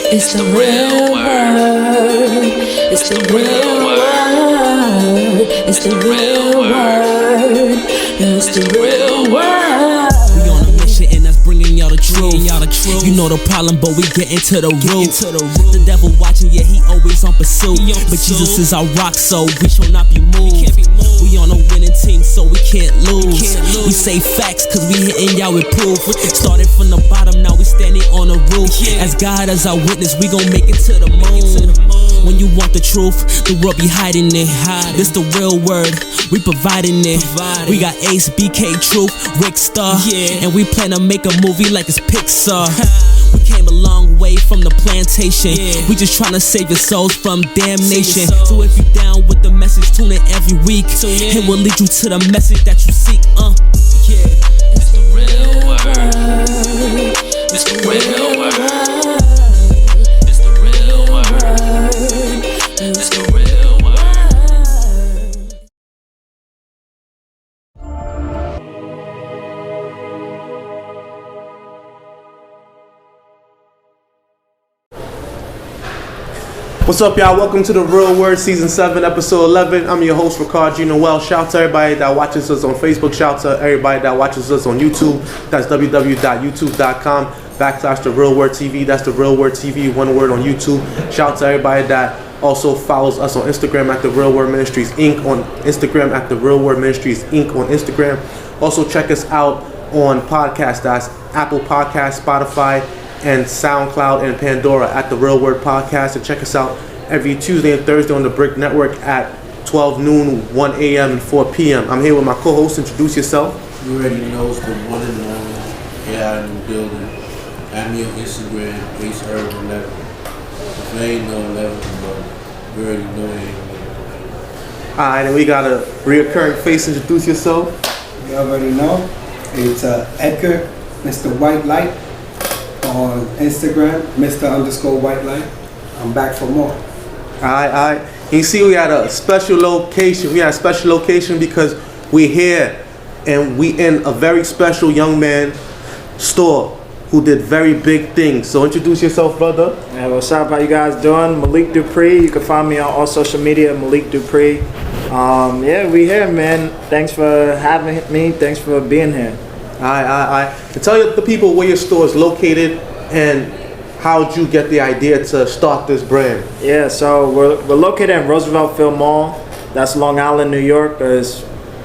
It's the real word. It's the real word. It's the real word. It's the real word. We on a mission and that's bringing y'all the truth. You know the problem, but we get into the root. The devil watching, yeah, he always on pursuit. But Jesus is our rock, so we shall not be moved. We on a winning team, so we can't lose. We say facts, cause we hitting y'all with proof. Started from the bottom, now we standing on the roof. As God as our witness, we gon' make it to the moon. When you want the truth, the world be hiding it. This the real word, we providing it. We got Acee, BK, Truth, Rick Star, and we plan to make a movie like it's Pixar. We came a long way from the plantation. We just tryna save your souls from damnation. So if you down with the message, tune in every week. It will lead you to the message that you seek. It's the real word. It's the real word. It's the real word. It's the real word. What's up, y'all? Welcome to The Real Word Season 7, Episode 11. I'm your host, Rickard, Jean-Noel. Shout out to everybody that watches us on Facebook. Shout out to everybody that watches us on YouTube. That's www.youtube.com/The Real Word TV. That's The Real Word TV, one word on YouTube. Shout out to everybody that also follows us on Instagram at The Real Word Ministries Inc. on Instagram at The Real Word Ministries Inc. on Instagram. Also check us out on podcasts. That's Apple Podcasts, Spodify, and Soundcloud and Pandora at The Real Word Podcast. And check us out every Tuesday and Thursday on the Brick Network at 12 noon, 1 a.m. and 4 p.m. I'm here with my co-host. Introduce yourself. You already know it's the one and only AI in the building. Add me on Instagram, Irving 11. If it ain't no 11, but you already know it ain't 11. Alright, and we got a reoccurring face. Introduce yourself. You already know. It's Edgar, Mr. White Light. On Instagram, Mr._White Light. I'm back for more. Alright. You see, we had a special location. We had a special location because we're here and we in a very special young man store who did very big things. So introduce yourself, brother. Hey, what's up? How you guys doing? Malik Dupri. You can find me on all social media, Malik Dupri. We here, man. Thanks for having me. Thanks for being here. Alright. And tell the people where your store is located and how'd you get the idea to start this brand? Yeah, so we're located in Roosevelt Field Mall. That's Long Island, New York. It's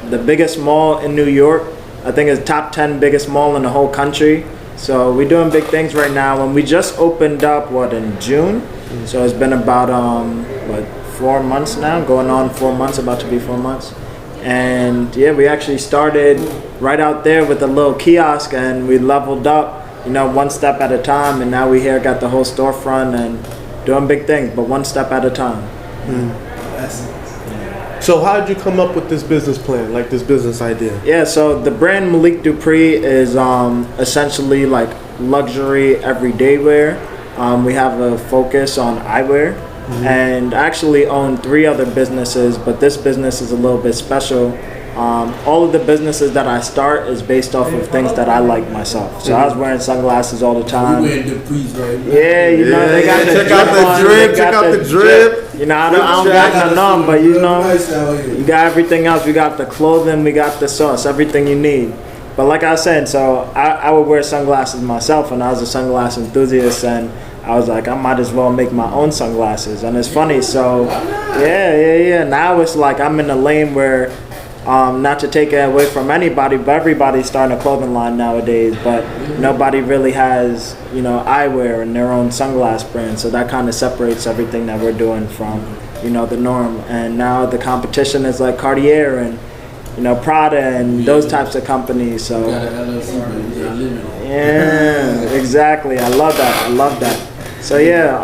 the biggest mall in New York. I think it's top 10 biggest mall in the whole country. So we're doing big things right now. And we just opened up, in June? So it's been about, 4 months now? Going on 4 months, about to be 4 months. And yeah, we actually started right out there with a little kiosk and we leveled up, one step at a time. And now we here got the whole storefront and doing big things, but one step at a time. So how did you come up with this business plan, like this business idea? Yeah, so the brand Malik Dupri is essentially like luxury everyday wear. We have a focus on eyewear. And I actually own 3 other businesses, but this business is a little bit special. All of the businesses that I start is based off of things that I like myself. So I was wearing sunglasses all the time. We wearing Dupri's right now. Yeah, they got the check out the drip. I don't got none on, but you got everything else. We got the clothing, we got the sauce, everything you need. But like I said, so I would wear sunglasses myself, and I was a sunglass enthusiast, and I was like, I might as well make my own sunglasses. And it's funny, so yeah. Now it's like I'm in a lane where, not to take it away from anybody, but everybody's starting a clothing line nowadays, but nobody really has, eyewear and their own sunglass brand. So that kind of separates everything that we're doing from, the norm. And now the competition is like Cartier and, Prada and those types of companies. So yeah, exactly. I love that. So yeah,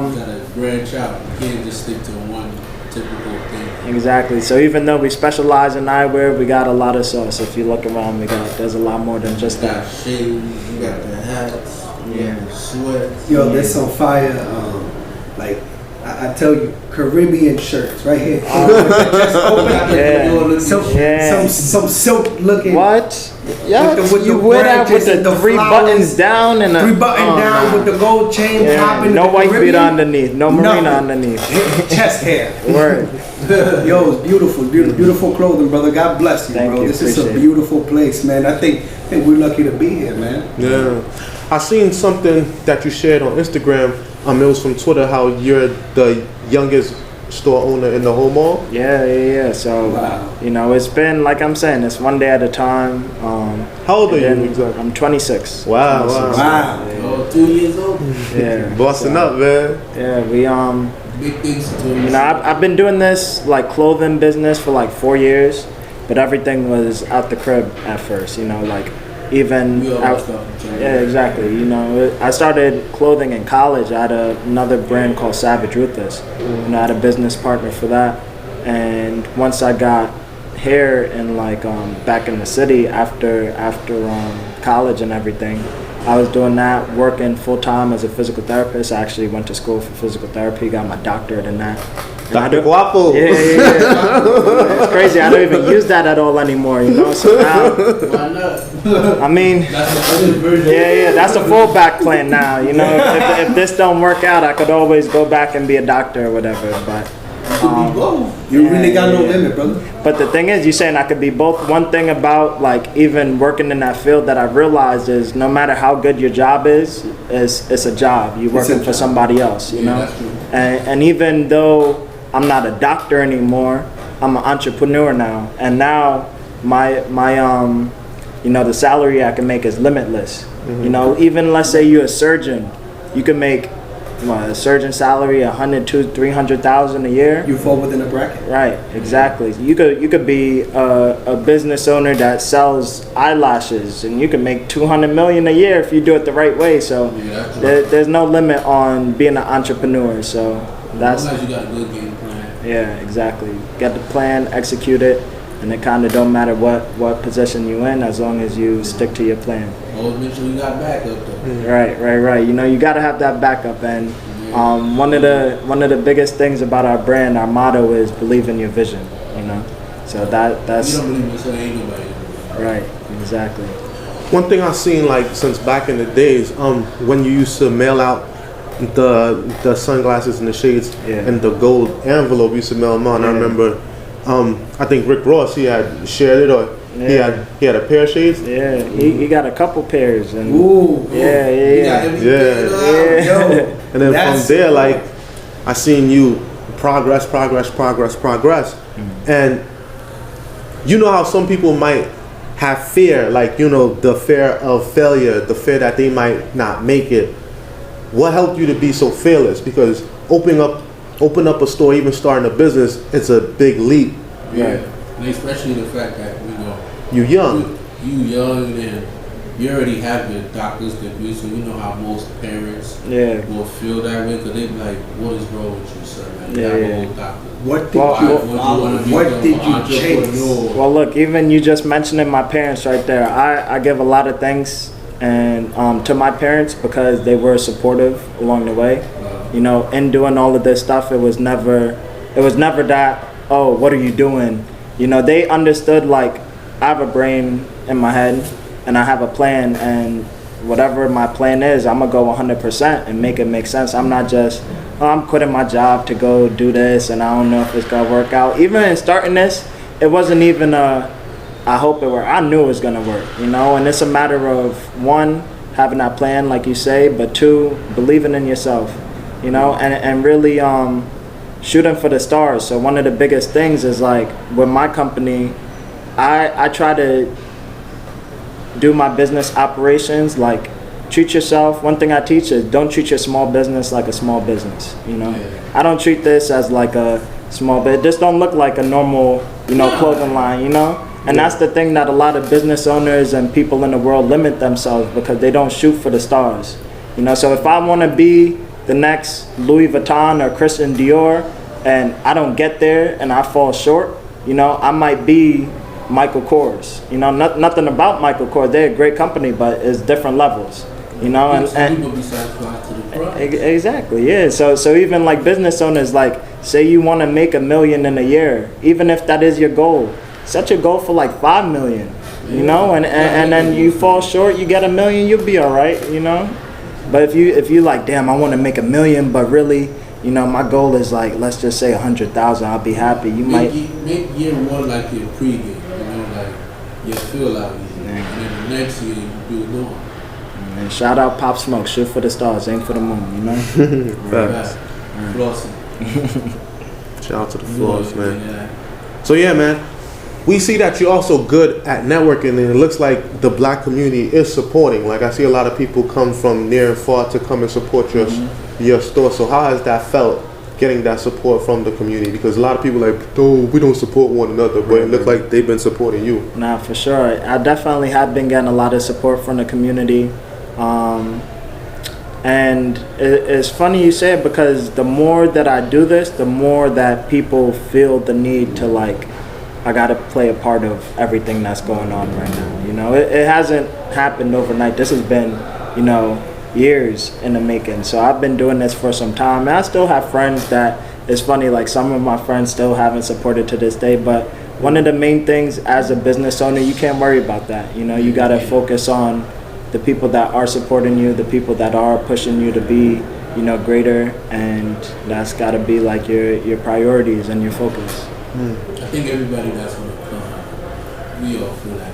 you gotta branch out. You can't just stick to one typical thing. Exactly. So even though we specialize in eyewear, we got a lot of sauce. If you look around, there's a lot more than just that. You got shades, you got the hats, you got the sweat. Yo, there's some fire, like I tell you, Caribbean shirts right here. Just open, some silk looking. What? Yeah, with you the wear that with branches and the the 3 flowers. buttons down and a 3 button down with the gold chain popping. no the white Caribbean. beat underneath, no marina underneath. Chest hair. Word. Yo, it's beautiful clothing, brother. God bless you, Thank bro. you, This is a appreciate it. beautiful place, man. I think we're lucky to be here, man. Yeah. I seen something that you shared on Instagram. It was from Twitter, how you're the youngest store owner in the whole mall. Yeah. So, Wow. you know, it's been, like I'm saying, it's one day at a time. How old are you and then exactly? I'm 26. Wow. Wow. Oh, 2 years old. Yeah. Busting up, man. Yeah, we Big things to do. you know, I've been doing this like clothing business for like 4 years, but everything was out the crib at first, you know, like even We all out, stuff in China. yeah, exactly. You know, I started clothing in college. I had another brand called Savage Ruthless, and I had a business partner for that. And once I got here and like back in the city after college and everything, I was doing that, working full time as a physical therapist. I actually went to school for physical therapy, got my doctorate in that. And I Dr. do- Guapo. Yeah. It's crazy. I don't even use that at all anymore, you know. So now, Why not? I mean, That's the other version. yeah, that's a fallback plan now. You know, if this don't work out, I could always go back and be a doctor or whatever. But Could be both. You really got no yeah. limit, brother. But the thing is, you're saying I could be both. One thing about like even working in that field that I've realized is no matter how good your job is, it's a job. You're working for job. somebody else, you Yeah, know. that's true. And even though I'm not a doctor anymore, I'm an entrepreneur now. And now my you know, the salary I can make is limitless. You know, even let's say you're a surgeon, you can make a surgeon salary 100, 200, 300,000 a year. You fall within a bracket. Right, exactly. You could be a business owner that sells eyelashes, and you can make 200 million a year if you do it the right way. So Yeah, that's true. there's no limit on being an entrepreneur. So that's As long as you got a good game plan. yeah, exactly. Get the plan, execute it, and it kind of don't matter what position you in as long as you stick to your plan. Always make sure you got backup though. Right. You know, you gotta have that backup. And one of the biggest things about our brand, our motto is believe in your vision. You know, so that's You don't believe me, so ain't nobody. right. Exactly. One thing I've seen, like, since back in the days, when you used to mail out the sunglasses and the shades Yeah. and the gold envelope, you used to mail them out. And I Yeah. remember, I think Rick Ross, he had shared it, or Yeah. he had a pair of shades. Yeah, he got a couple pairs, and Ooh. yeah. You got everything. Yeah. Yo. And then That's- from there, like, I seen you progress. And you know how some people might have fear, like, you know, the fear of failure, the fear that they might not make it. What helped you to be so fearless? Because open up a store, even starting a business, it's a big leap. Yeah. And especially the fact that, you know, You young. you young and you already have the doctor's degree, so you know how most parents Yeah. will feel that way, because they be like, what is wrong with you, son? Like, you Yeah, have yeah. a whole doctor. What did Well, you well, follow? What did you chase? Well, look, even you just mentioning my parents right there. I give a lot of thanks and to my parents because they were supportive along the way. You know, in doing all of this stuff, it was never that, oh, what are you doing? You know, they understood, like, I have a brain in my head and I have a plan, and whatever my plan is, I'm gonna go 100% and make it make sense. I'm not just, oh, I'm quitting my job to go do this and I don't know if it's gonna work out. Even in starting this, it wasn't even I hope it worked. I knew it was gonna work, you know, and it's a matter of one, having that plan like you say, but two, believing in yourself, you know, and really shooting for the stars. So one of the biggest things is, like, with my company, I try to do my business operations like treat yourself. One thing I teach is don't treat your small business like a small business, you know. I don't treat this as like a small bit. This don't look like a normal, you know, clothing line, you know. And that's the thing that a lot of business owners and people in the world limit themselves because they don't shoot for the stars, you know. So if I want to be the next Louis Vuitton or Christian Dior and I don't get there and I fall short, you know, I might be Michael Kors. You know, nothing about Michael Kors. They're a great company, but it's different levels. You know, and people be satisfied to the price. Exactly, yeah. So even like business owners, like say you want to make $1 million in a year, even if that is your goal, set your goal for like 5 million. You know, and then you fall short, you get $1 million, you'll be all right. You know, but if you like, damn, I want to make $1 million, but really, you know, my goal is like, let's just say 100,000, I'll be happy. You make might year one like your pregame, you know, like your fill out year, and then the next year you do it more. And shout out Pop Smoke, shoot for the stars, aim for the moon, you know? Facts. Flossing. Shout out to the floors, man. Yeah. So yeah, man, we see that you're also good at networking, and it looks like the black community is supporting. Like I see a lot of people come from near and far to come and support your store. So how has that felt, getting that support from the community? Because a lot of people are like, oh, we don't support one another, but it looks like they've been supporting you. Nah, for sure. I definitely have been getting a lot of support from the community. And it's funny you say it, because the more that I do this, the more that people feel the need to like, I gotta play a part of everything that's going on right now. You know, it hasn't happened overnight. This has been, you know, years in the making. So I've been doing this for some time, and I still have friends that, it's funny, like some of my friends still haven't supported to this day. But one of the main things as a business owner, you can't worry about that. You know, you gotta focus on the people that are supporting you, the people that are pushing you to be, you know, greater, and that's gotta be like your priorities and your focus. I think everybody that's going to come, we all feel like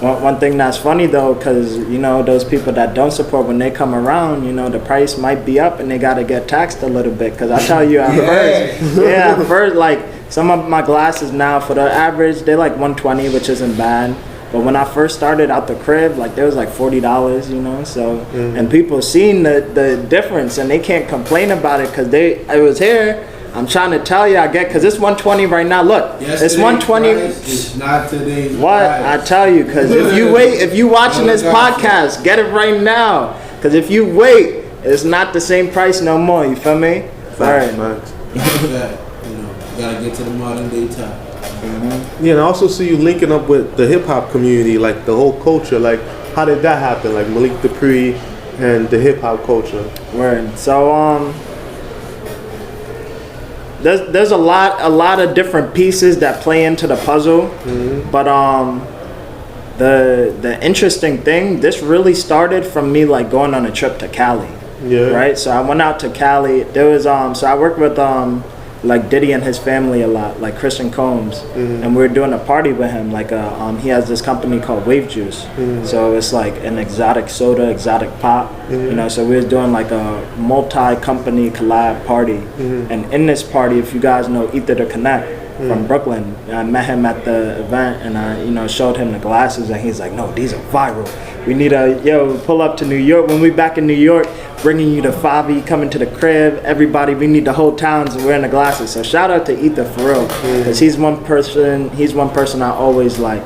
we're One thing that's funny though, because you know those people that don't support, when they come around, you know the price might be up and they gotta get taxed a little bit. Because I tell you at first, like some of my glasses now for the average, they're like $120, which isn't bad. But when I first started out the crib, like there was like $40, you know. So and people seen the difference, and they can't complain about it because it was here. I'm trying to tell you, because it's $120 right now. Look, it's $120. It's not today's what? price. I tell you, because if you watching this podcast, get it right now. Because if you wait, it's not the same price no more. You feel me? Facts, Facts. You know, gotta get to the modern day time. Yeah, and I also see you linking up with the hip hop community, like the whole culture. Like, how did that happen? Like Malik Dupri and the hip hop culture. Word. So there's a lot of different pieces that play into the puzzle, but the interesting thing, this really started from me like going on a trip to Cali. Yeah. Right. So I went out to Cali. There was so I worked with like Diddy and his family a lot, like Christian Combs, and we were doing a party with him. Like he has this company called Wave Juice, so it's like an exotic soda, exotic pop, you know. So we was doing like a multi-company collab party, and in this party, if you guys know Ether the Connect from Brooklyn, I met him at the event, and I showed him the glasses, and he's like, no, these are viral. We need pull up to New York. When we back in New York, bringing you to Favi, coming to the crib, everybody, we need the whole towns wearing the glasses. So shout out to Ether for real, because he's one person I always like,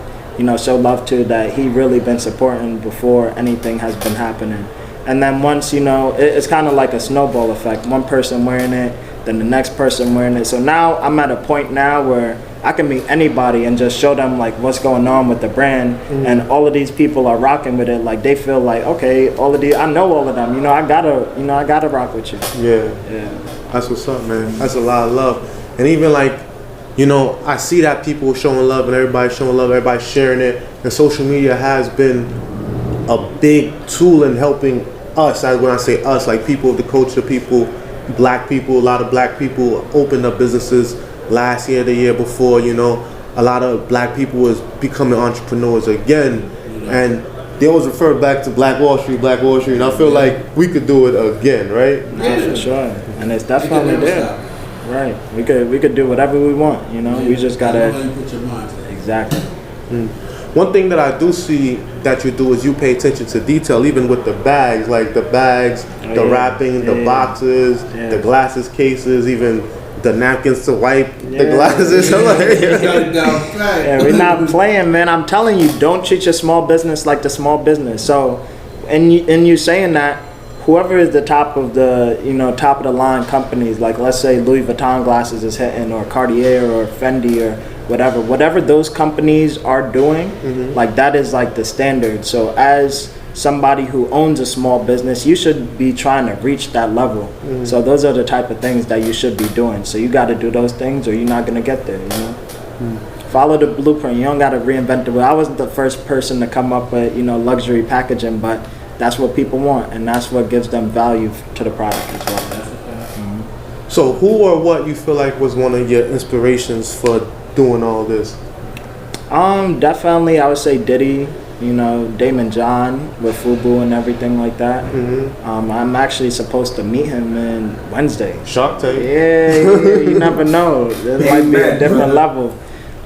show love to, that he really been supporting before anything has been happening. And then once, it's kind of like a snowball effect. One person wearing it, then the next person wearing it. So now I'm at a point now where I can meet anybody and just show them like what's going on with the brand, and all of these people are rocking with it. Like they feel like, okay, I know all of them. I gotta rock with you. Yeah. That's what's up, man. That's a lot of love. And even like, I see that people showing love and everybody's showing love, everybody's sharing it. And social media has been a big tool in helping us. When I say us, like people of the culture, black people, a lot of black people opened up businesses last year, the year before, a lot of black people was becoming entrepreneurs again, and they always refer back to Black Wall Street, and I feel like we could do it again, right? Yeah, for sure, and it's definitely there. Right, we could do whatever we want, we just gotta. Exactly. One thing that I do see that you do is you pay attention to detail, even with the bags, the wrapping, the boxes, the glasses cases, even the napkins to wipe the glasses. We're not playing, man. I'm telling you, don't treat your small business like the small business. So, and you saying that, whoever is the top of the line companies, like let's say Louis Vuitton glasses is hitting, or Cartier or Fendi or whatever those companies are doing, like that is like the standard. So as somebody who owns a small business, you should be trying to reach that level. So those are the type of things that you should be doing. So you got to do those things or you're not going to get there, you know? Follow the blueprint. You don't got to reinvent the wheel. I wasn't the first person to come up with, you know, luxury packaging, but that's what people want, and that's what gives them value to the product as well. So who or what you feel like was one of your inspirations for doing all this? Definitely I would say Diddy, you know, Damon John with Fubu and everything like that. I'm actually supposed to meet him in Wednesday. Shark Tank. Yeah, you never know. There might be a different level.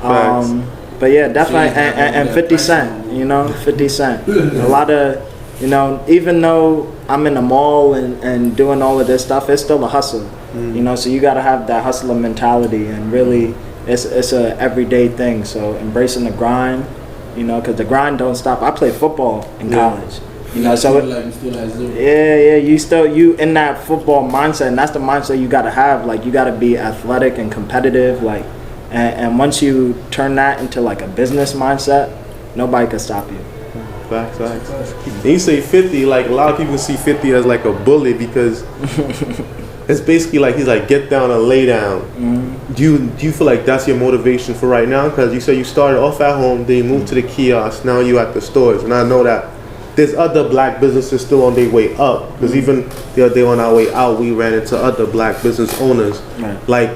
But yeah, definitely, and 50 Cent, you know, 50 Cent. A lot of, you know, even though I'm in the mall and doing all of this stuff, it's still a hustle, you know, so you got to have that hustler mentality, and really it's a everyday thing. So embracing the grind, you know, because the grind don't stop. I played football in college. You know, so you still have zero. yeah, you in that football mindset, and that's the mindset you gotta have. Like, you gotta be athletic and competitive, like, and once you turn that into like a business mindset, nobody can stop you. Facts. And you say 50, like a lot of people see 50 as like a bully because it's basically like he's like get down and lay down. Do you feel like that's your motivation for right now? Because you said you started off at home, then you moved to the kiosk, now you at the stores, and I know that there's other black businesses still on their way up. Because even the other day on our way out, we ran into other black business owners. Like,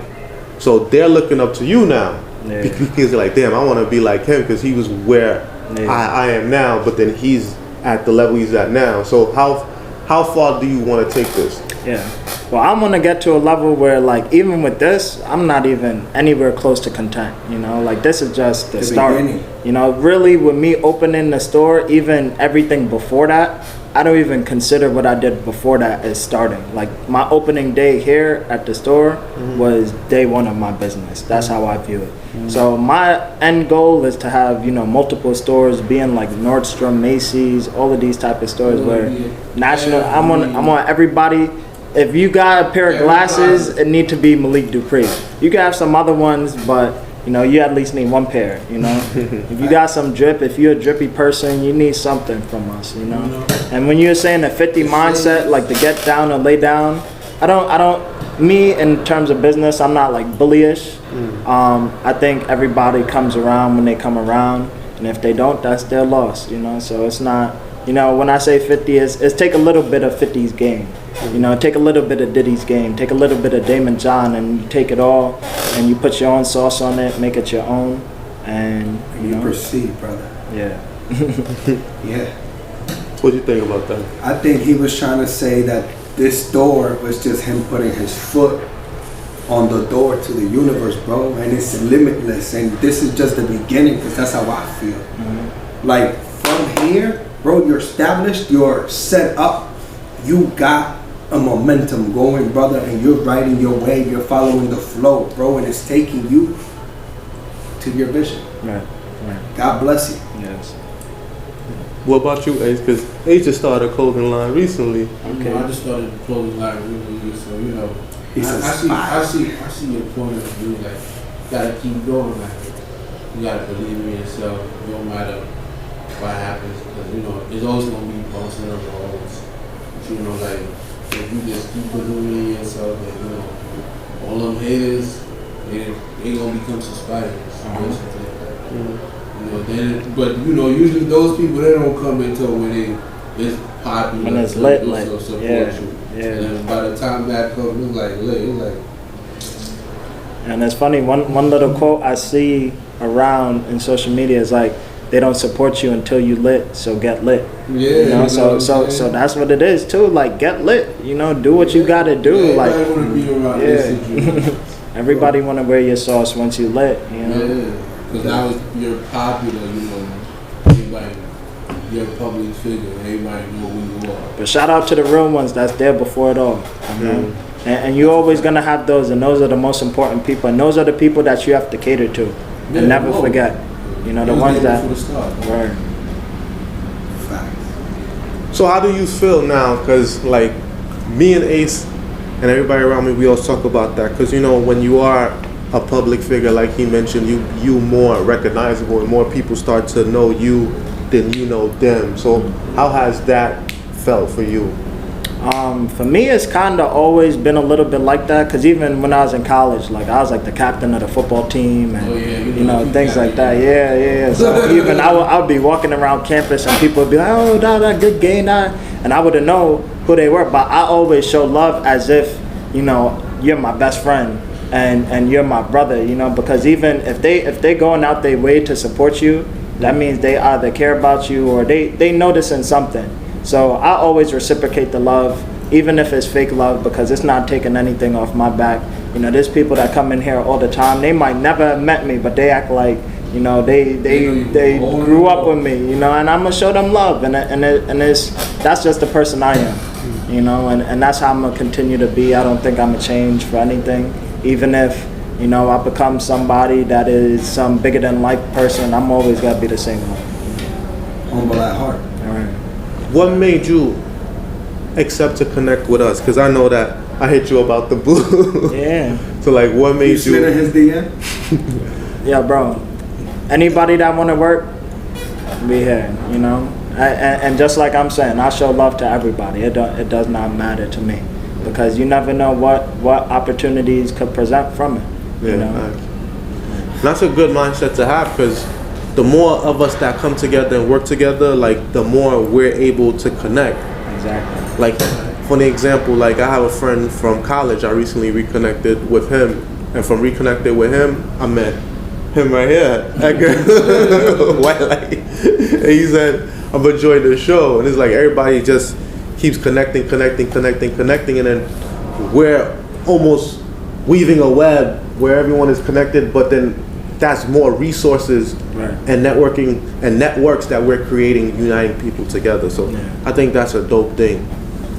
so they're looking up to you now. Because they're like, damn, I want to be like him because he was where I am now, but then he's at the level he's at now. So how far do you want to take this? Well, I want to get to a level where, like, even with this, I'm not even anywhere close to content, you know? Like, this is just the start. Beginning. You know, really, with me opening the store, even everything before that, I don't even consider what I did before that as starting. Like, my opening day here at the store was day one of my business. That's how I view it. So my end goal is to have, you know, multiple stores, being like Nordstrom, Macy's, all of these type of stores where national, I want everybody. If you got a pair of glasses, it need to be Malik Dupri. You can have some other ones, but you know, you at least need one pair, you know. If you got some drip, if you're a drippy person, you need something from us, you know. And when you're saying a 50 mindset, like to get down and lay down, I don't, me in terms of business, I'm not like bullyish. I think everybody comes around when they come around, and if they don't, that's their loss, you know. So it's not, you know, when I say 50, it's take a little bit of 50's game. You know, take a little bit of Diddy's game, take a little bit of Damon John, and you take it all, and you put your own sauce on it, make it your own, and you know. Proceed, brother. Yeah. Yeah. What do you think about that? I think he was trying to say that this door was just him putting his foot on the door to the universe, bro, and it's limitless, and this is just the beginning, because that's how I feel. Like, from here, bro, you're established, you're set up, you got a momentum going, brother, and you're riding your wave, you're following the flow, bro, and it's taking you to your vision. Right. God bless you. Yes. What about you, Ace? Because Ace just started a clothing line recently. Okay. You know, I just started a clothing line recently, so you know, I see your point of view. Like, you gotta keep going. Like, you gotta believe in yourself, no matter what happens. Because you know, there's always gonna be bumps in the roads. You know, like if you just keep believing in yourself, and you know, all them haters, they gonna become some spiders. You know, then, but you know, usually those people, they don't come until when it's popular. When it's lit. Yeah. And by the time that comes, it's like lit. It's like. And it's funny. One little quote I see around in social media is like, they don't support you until you lit, so get lit. Yeah. You know, so that's what it is too. Like, get lit. You know, do what you gotta do. Yeah, like, wanna be around everybody wanna wear your sauce once you lit. You know. Yeah. Because now you're popular, you know, everybody, you're a public figure, everybody know who you are. But shout out to the real ones that's there before it all. You know? And you're always going to have those, and those are the most important people, and those are the people that you have to cater to, and never forget. You know, the ones that... Right. So how do you feel now? Because, like, me and Ace and everybody around me, we always talk about that. Because, you know, when you are a public figure, like he mentioned, you more recognizable, and more people start to know you than you know them. So how has that felt for you? For me, it's kind of always been a little bit like that, because even when I was in college, like I was like the captain of the football team and you know things like that. Yeah. So even I would be walking around campus and people would be like, oh, that good game, and I wouldn't know who they were, but I always show love as if, you know, you're my best friend and you're my brother, you know, because even if they going out their way to support you, that means they either care about you or they noticing something. So I always reciprocate the love, even if it's fake love, because it's not taking anything off my back. You know, there's people that come in here all the time. They might never have met me, but they act like, you know, they grew up with me, you know, and I'm gonna show them love, and that's just the person I am, you know, and that's how I'm gonna continue to be. I don't think I'm gonna change for anything, even if, you know, I become somebody that is some bigger than life person. I'm always gotta be the same one. Humble at heart. All right. What made you accept to connect with us? Because I know that I hit you about the blue. Yeah. So like, what made you? Slid in his DM? Yeah, bro. Anybody that want to work, be here, you know. And just like I'm saying, I show love to everybody. It does not matter to me, because you never know what opportunities could present from it. You know? That's a good mindset to have, because the more of us that come together and work together, like the more we're able to connect. Exactly. Like, for the example, like I have a friend from college. I recently reconnected with him, and from reconnected with him, I met him right here, Edgar. White light. And he said, I'm enjoying the show, and it's like everybody just keeps connecting, and then we're almost weaving a web where everyone is connected, but then that's more resources and networking and networks that we're creating, uniting people together. So I think that's a dope thing.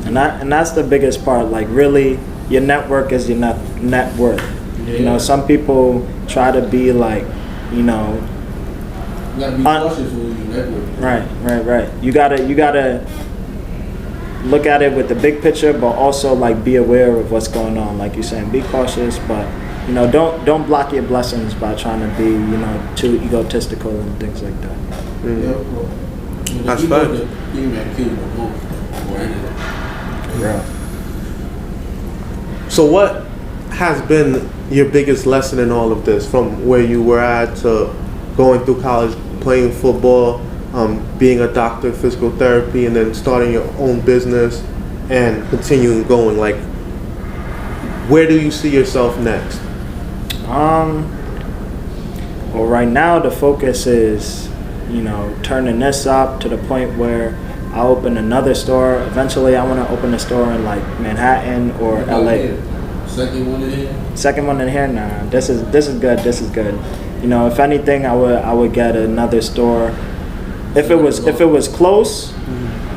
And that's the biggest part. Like, really, your network is your net worth. You know, some people try to be like, you know, You gotta be cautious when you network. Right. You gotta look at it with the big picture, but also like be aware of what's going on. Like you're saying, be cautious, but you know, don't block your blessings by trying to be, you know, too egotistical and things like that. That's fine. Yeah. So what has been your biggest lesson in all of this, from where you were at to going through college, playing football, being a doctor of physical therapy, and then starting your own business and continuing going? Like, where do you see yourself next? Well, right now the focus is, you know, turning this up to the point where I open another store. Eventually, I want to open a store in like Manhattan or LA. Second one in here? Second one in here? Nah. This is good. This is good. You know, if anything, I would get another store. If it was close,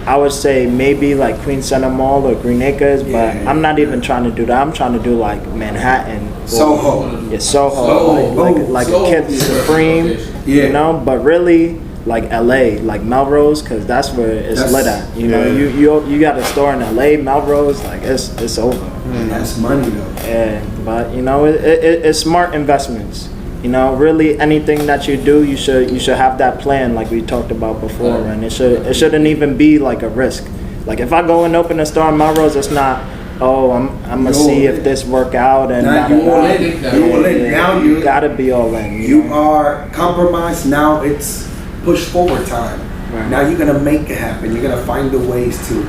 I would say maybe like Queen Center Mall or Green Acres, but I'm not even trying to do that. I'm trying to do like Manhattan. Soho. Yeah, Soho. Like a Kid Supreme, you know, but really like LA, like Melrose, because that's where it's lit at. You know, you got a store in LA, Melrose, like it's over. That's money though. Yeah, but you know, it's smart investments. You know, really anything that you do, you should have that plan like we talked about before, and it shouldn't even be like a risk. Like if I go and open a store in Melrose, it's not, oh, I'm gonna see if this work out, and now you all in. Now you gotta be all in. You are compromised. Now it's push forward time. Right. Now you're gonna make it happen. You're gonna find the ways to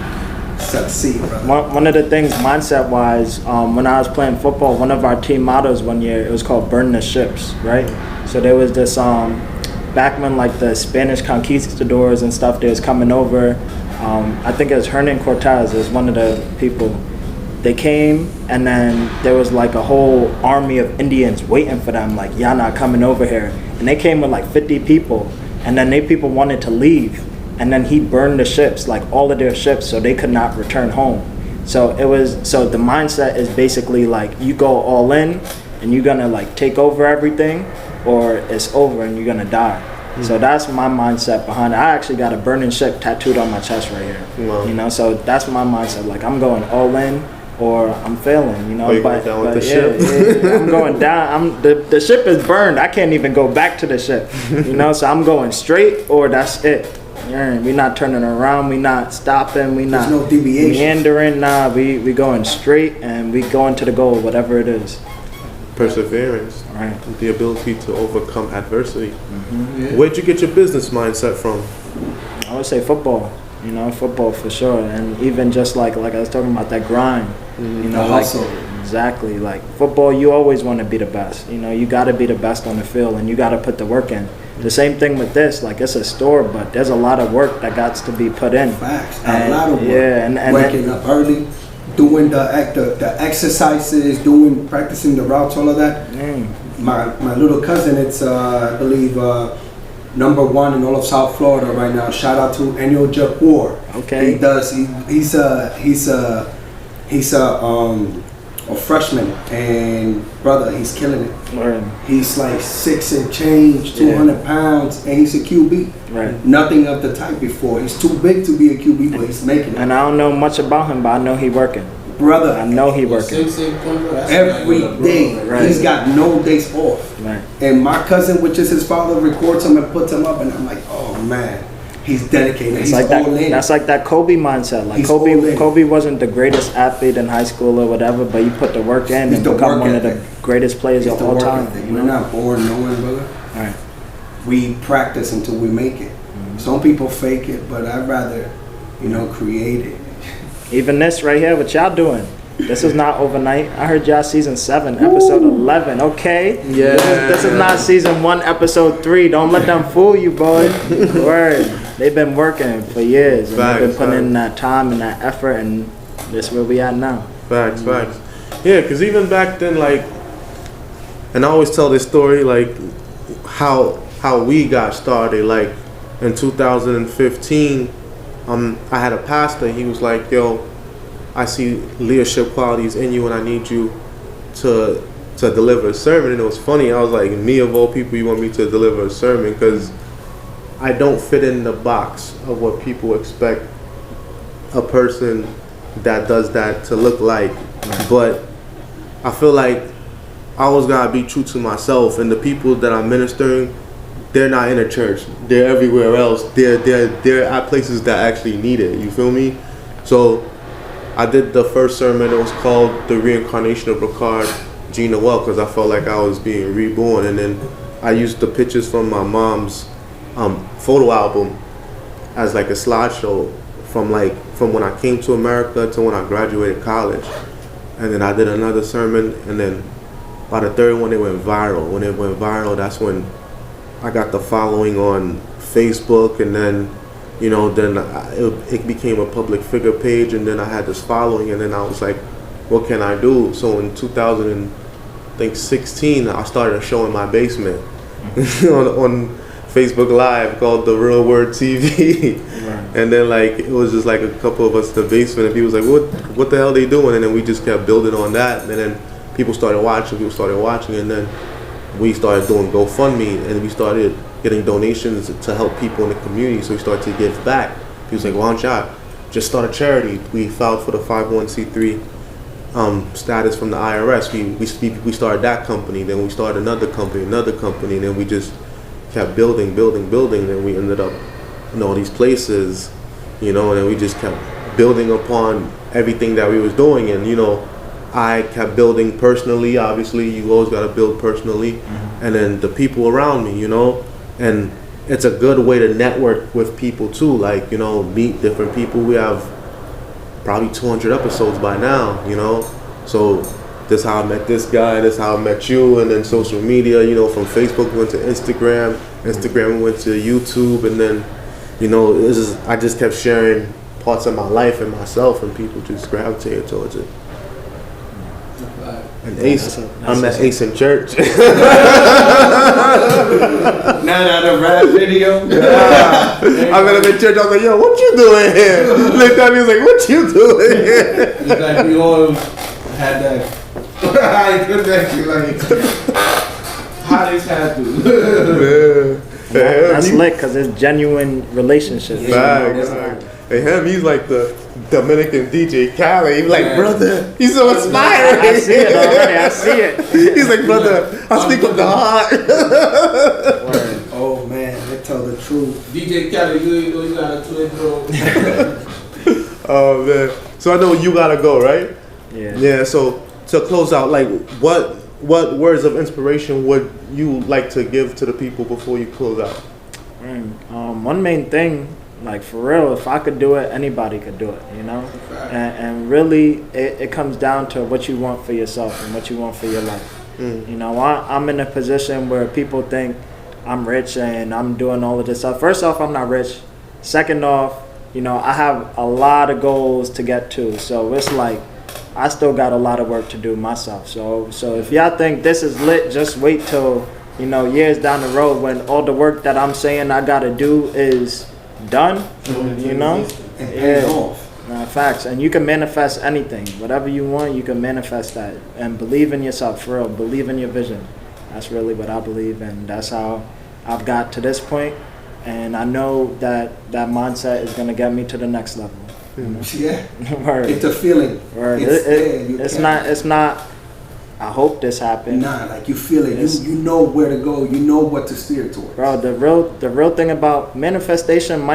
succeed, brother. One of the things mindset wise, when I was playing football, one of our team mottos one year, it was called burn the ships, right? So there was this back when like the Spanish conquistadors and stuff, they was coming over. I think it was Hernan Cortez is one of the people. They came, and then there was like a whole army of Indians waiting for them, like, y'all not coming over here. And they came with like 50 people, and then people wanted to leave. And then he burned the ships, like all of their ships, so they could not return home. So the mindset is basically like, you go all in and you're gonna like take over everything, or it's over and you're gonna die. So that's my mindset behind it. I actually got a burning ship tattooed on my chest right here. Wow. You know, so that's my mindset. Like, I'm going all in or I'm failing, you know. You going down with the ship? Yeah, I'm going down. The ship is burned. I can't even go back to the ship, you know. So I'm going straight, or that's it. We not turning around. We not stopping. We not no deviation. meandering. Nah, we going straight and we going to the goal, whatever it is. Perseverance. Right. The ability to overcome adversity. Yeah. Where'd you get your business mindset from? I would say football. You know, football for sure, and even just like I was talking about that grind. You know, The like hustle. exactly like football. You always want to be the best. You know, you got to be the best on the field, and you got to put the work in. The same thing with this. Like it's a store, but there's a lot of work that got to be put in. Facts. And, A lot of work. yeah, and waking up early, doing the exercises, practicing the routes, all of that. My little cousin, it's I believe number one in all of South Florida right now. Shout out to Enyo Japor. Okay. He does. He's a freshman, and brother, he's killing it. Right. He's like 6 and change, 200 pounds, and he's a QB. Right. Nothing of the type before. He's too big to be a QB, but he's making it. And I don't know much about him, but I know he working. Brother, I know he working. every day. Right. He's got no days off. Right. And my cousin, which is his father, records him and puts him up, and I'm like, oh man, he's dedicated. It's He's like all that. in. That's like that Kobe mindset. Like He's all in. Kobe wasn't the greatest athlete in high school or whatever, but you put the work in He's and the become work one of the ethic. greatest players He's of the all work time. ethic. You We're know? not born knowing, brother. All right. We practice until we make it. Some people fake it, but I'd rather, create it. Even this right here, what y'all doing? This is not overnight. I heard y'all season 7, episode 11. Okay. Yeah. This is not season 1, episode 3. Don't let them fool you, boy. Word. They've been working for years, and they've been putting in that time and that effort, and this is where we at now. Facts. Yeah, because even back then, like, and I always tell this story, like, how we got started. Like, in 2015, I had a pastor. He was like, yo, I see leadership qualities in you, and I need you to deliver a sermon. And it was funny. I was like, me of all people, you want me to deliver a sermon? Because I don't fit in the box of what people expect a person that does that to look like. But I feel like I always gotta be true to myself, and the people that I'm ministering, they're not in a church. They're everywhere else. They're at places that actually need it. You feel me? So I did the first sermon. It was called The Reincarnation of Rickard, Jean-Noel, because I felt like I was being reborn. And then I used the pictures from my mom's photo album as like a slideshow from when I came to America to when I graduated college. And then I did another sermon, and then by the third one it went viral. When it went viral, that's when I got the following on Facebook, and then it became a public figure page, and then I had this following, and then I was like, what can I do? So in 2016, I started a show in my basement on Facebook Live called The Real Word TV. Right. And then it was just like a couple of us in the basement, and people was like, what the hell are they doing? And then we just kept building on that, and then people started watching, and then we started doing GoFundMe, and we started getting donations to help people in the community. So we started to give back. He was like, why don't y'all just start a charity? We filed for the 501c3 status from the IRS. We started that company, then we started another company, and then we just kept building, and then we ended up in all these places, and then we just kept building upon everything that we was doing. And I kept building personally. Obviously, you always got to build personally, and then the people around me, and it's a good way to network with people too, meet different people. We have probably 200 episodes by now, so this is how I met this guy, this is how I met you. And then social media, from Facebook went to Instagram went to YouTube, and then I just kept sharing parts of my life and myself, and people just gravitated towards it. And Acee, I met Acee in church. Not a rap video. Yeah. I met him in church. I was like, yo, what you doing here? Looked at me, he was like, what you doing here? It's like we all had that high connection, how this happened. That's lit because it's genuine relationships. And him, he's like the Dominican DJ Khaled. He's like, brother, he's so inspiring. I see it already. I see it. He's like, brother, I speak from the heart. Oh man, tell the truth. DJ Kelly, you know you got a twin bro. Oh man. So I know you gotta go, right? Yeah. Yeah. So to close out, like what words of inspiration would you like to give to the people before you close out? One main thing, like for real, if I could do it, anybody could do it, you know? And really, it comes down to what you want for yourself and what you want for your life. You know, I'm in a position where people think I'm rich and I'm doing all of this stuff. First off, I'm not rich. Second off, you know, I have a lot of goals to get to. So it's like, I still got a lot of work to do myself. So if y'all think this is lit, just wait till, you know, years down the road when all the work that I'm saying I gotta do is done, you know? And pay it off. Facts. And you can manifest anything. Whatever you want, you can manifest that. And believe in yourself, for real. Believe in your vision. That's really what I believe, and that's how I've got to this point. And I know that mindset is gonna get me to the next level. You know? Yeah. Word. It's a feeling. Word. It's not. I hope this happens. Nah, like you feel it. You know where to go. You know what to steer towards. Bro, the real thing about manifestation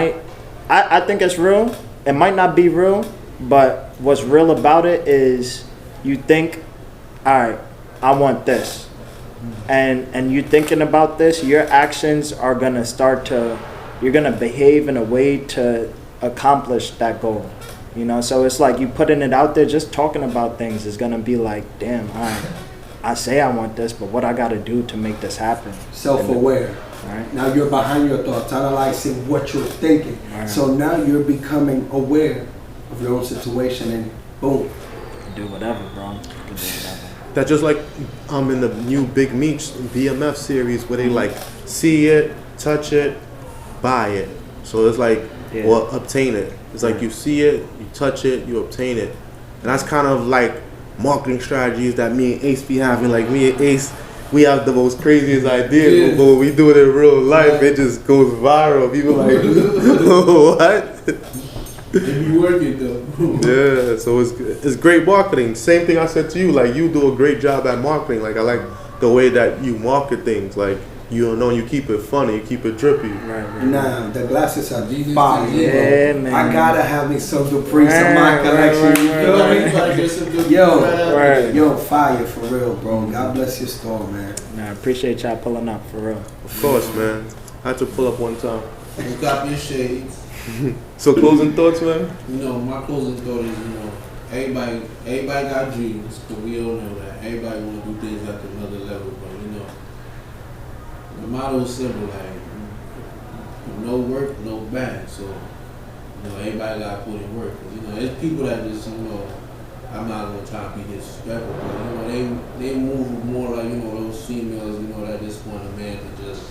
I think it's real. It might not be real, but what's real about it is you think, all right, I want this. And you thinking about this, your actions are going to you're going to behave in a way to accomplish that goal. You know, so it's like you putting it out there, just talking about things is going to be like, damn, all right, I say I want this, but what I got to do to make this happen? Self-aware. Right. Now you're behind your thoughts, analyzing what you're thinking. Right. So now you're becoming aware of your own situation, and boom. Do whatever, bro. You can do whatever. That's just like in the new Big Meats BMF series where they like see it, touch it, buy it. So it's like, or obtain it. It's like you see it, you touch it, you obtain it. And that's kind of like marketing strategies that me and Ace be having. Like me and Ace, we have the most craziest ideas, but when we do it in real life, it just goes viral. People like, what? It be working though. Yeah, so it's great marketing. Same thing I said to you. Like you do a great job at marketing. Like I like the way that you market things. Like you know, you keep it funny, you keep it drippy. Right. Nah, the glasses are fire. Yeah, man. I gotta have me some Dupri, some my collection. Yo, fire for real, bro. God bless your store, man. Nah, I appreciate y'all pulling up for real. Of course, man. I had to pull up one time. You got your shades. So closing thoughts, man. You know, my closing thought is, you know, everybody got dreams, but we all know that everybody want to do things at another level. But you know, the motto is simple, like no work, no bag. So you know, everybody got to put in work. Cause, you know, there's people that just, you know, I'm not gonna try to be disrespectful, but you know, they move more like, you know, those females, you know, that just want a man to just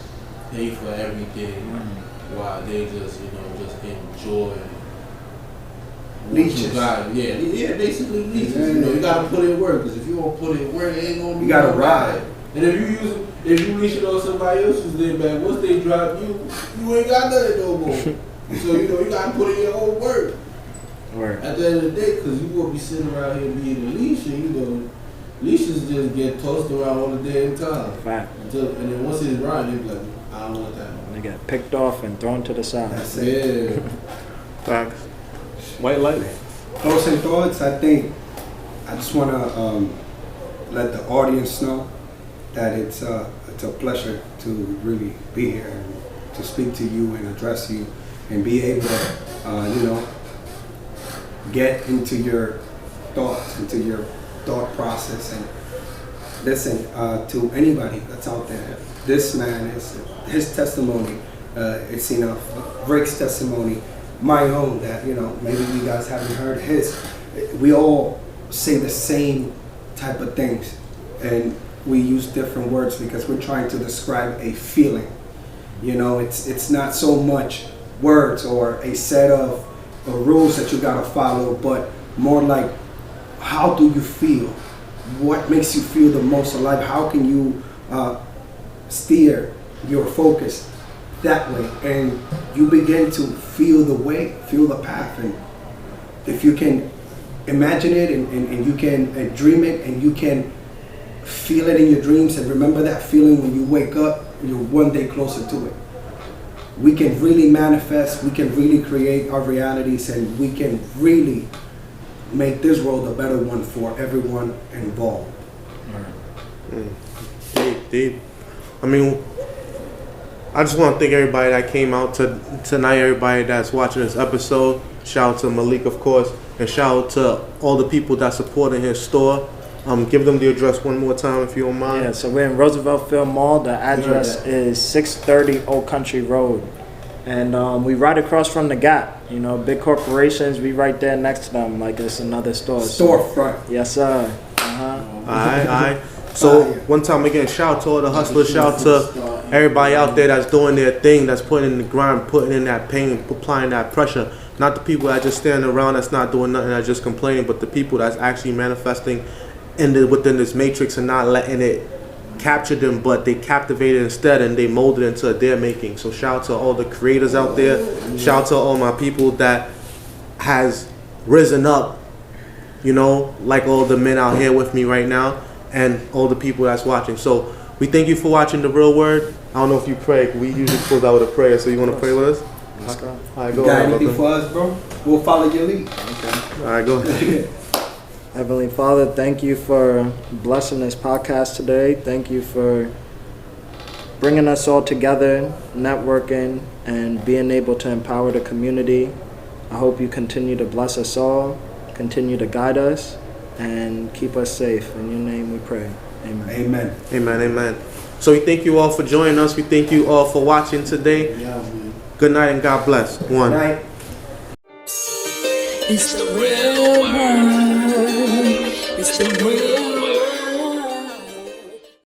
pay for everything. While they just, you know, just enjoy. Leeches. Yeah, basically leeches. Yeah. You know, you gotta put in work, because if you don't put in work, it ain't gonna be. You gotta no ride. And if you leash it on somebody else's day back, once they drop you ain't got nothing no more. So you know, you gotta put in your own work. Right. At the end of the day, because you won't be sitting around here being a leash, and you know, leashes just get tossed around all the damn time. Fact. And then once it's riding, they be like, I don't want that. They get picked off and thrown to the side. That's it. Yeah. Facts. White light. Closing thoughts, I think I just want to let the audience know that it's a pleasure to really be here and to speak to you and address you and be able to, you know, get into your thoughts, into your thought process, and listen to anybody that's out there. This man is his testimony. It's enough. Rick's testimony, my own. That, you know, maybe you guys haven't heard his. We all say the same type of things, and we use different words because we're trying to describe a feeling. You know, it's not so much words or a set of rules that you gotta follow, but more like, how do you feel? What makes you feel the most alive? How can you steer your focus that way? And you begin to feel the way, feel the path. And if you can imagine it and you can dream it and you can feel it in your dreams and remember that feeling when you wake up, you're one day closer to it. we can really manifest, we can really create our realities, and we can really make this world a better one for everyone involved. Deep. I mean, I just want to thank everybody that came out tonight, everybody that's watching this episode. Shout out to Malik, of course, and shout out to all the people that supporting his store. Give them the address one more time if you don't mind. Yeah, so we're in Roosevelt Field Mall. The address is 630 Old Country Road. And we right across from the Gap. You know, big corporations, we right there next to them like it's another store. Storefront. Yes, sir. Alright. So one time again, shout out to all the hustlers, shout out to everybody out there that's doing their thing, that's putting in the grind, putting in that pain, applying that pressure. Not the people that just standing around that's not doing nothing, that's just complaining, but the people that's actually manifesting within this matrix and not letting it capture them, but they captivate it instead and they mold it into their making. So shout out to all the creators out there. Shout out to all my people that has risen up, you know, like all the men out here with me right now, and all the people that's watching. So we thank you for watching The Real Word. I don't know if you pray. We usually close out with a prayer. So you want to pray with us? Let's go. All right, You got anything for us, bro? We'll follow your lead. All right, go ahead. Heavenly Father, thank you for blessing this podcast today. Thank you for bringing us all together, networking, and being able to empower the community. I hope you continue to bless us all, continue to guide us, and keep us safe. In your name we pray. Amen. Amen. Amen, amen. So we thank you all for joining us. We thank you all for watching today. Yeah, man. Good night and God bless. One. Good night. It's the real world. It's the real